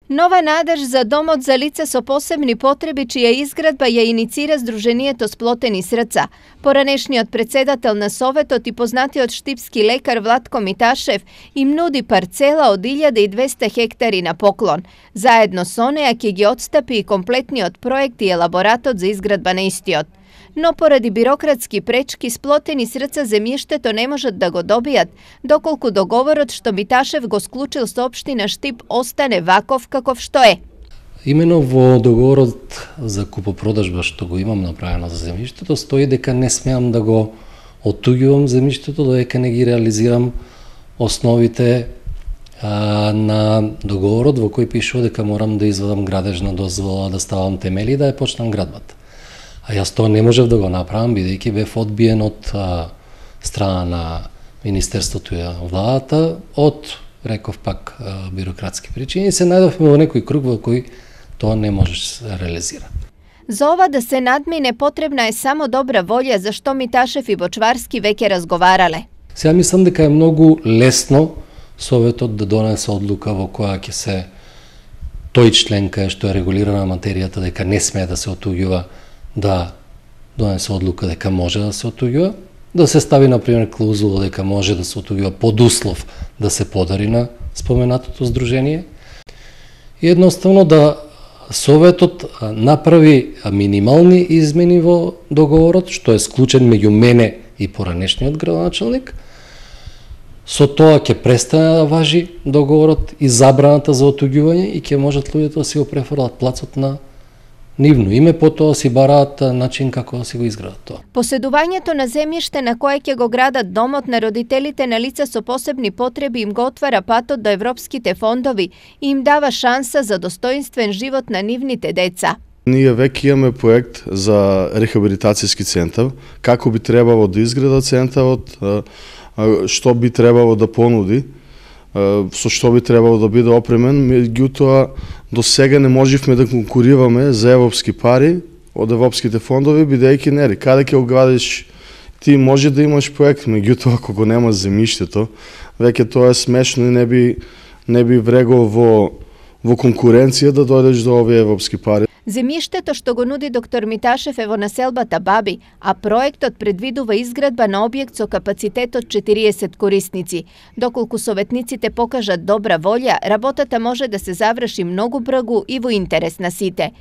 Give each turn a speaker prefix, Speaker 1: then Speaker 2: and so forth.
Speaker 1: Nova nadež za domot za lica so posebni potrebi, čija izgradba je inicira Združenijeto Sploteni srca. Poranešniот predsedател на Советот и познатиот штипски лекар Владко Миташев им нуди парцела од 1200 хектари на поклон. Заедно со неа ќе ги отстапи и комплетниот проект и елаборатот за изградба на истиот. Но поради бирократски пречки Сплотени срца земјиштето не можат да го добијат, доколку договорот што Миташев го склучил со општина Штип остане ваков каков што е.
Speaker 2: Имено во договорот за купопродажба што го имам направено за земјиштето стои дека не смеам да го оттуѓувам земјиштето додека не ги реализирам основите на договорот во кој пишува дека морам да извадам градежна дозвола, да ставам темели и да ја почнам градбата. А јас тоа не можев да го направам, бидејќи бев одбиен од страна на Министерството и владата, од, реков пак, бирократски причини, се најдовме во некој круг во кој тоа не може да се реализира.
Speaker 1: За ова да се надмине потребна е само добра волја, за што Миташев и Бочварски веќе разговарале.
Speaker 2: Сега мислам дека е многу лесно Советот да донесе одлука во која ќе се тој член кај што е регулирана материјата дека не смее да се оттуѓува, да донесе одлука дека може да се оттуѓува, да се стави, например, клаузула дека може да се оттуѓува под услов да се подари на споменатото здружение. И едноставно да Советот направи минимални измени во договорот, што е склучен меѓу мене и поранешниот градоначалник. Со тоа ќе престане да важи договорот и забраната за оттуѓување и ќе можат луѓето да си го префрлат плацот на нивно име, потоа си бараат начин како да си го изградат тоа.
Speaker 1: Поседувањето на земјиште на кое ќе го градат домот на родителите на лица со посебни потреби им го отвара патот до европските фондови и им дава шанса за достоинствен живот на нивните деца.
Speaker 3: Ние веќе имаме проект за рехабилитацијски центар, како би требало да изгледа центарот, што би требало да понуди, со што би требало да биде опремен, меѓутоа до сега не можевме да конкурираме за европски пари од европските фондови, бидејќи нели, каде ќе го градиш, ти може да имаш проект, меѓутоа ако го немаш земјиштето, веќе тоа е смешно и не би врегол во конкуренција да дојдеш до овие европски пари.
Speaker 1: Земјиштето што го нуди доктор Миташев е во населбата Баби, а проектот предвидува изградба на објект со капацитет од 40 корисници. Доколку советниците покажат добра волја, работата може да се заврши многу брзо и во интерес на сите.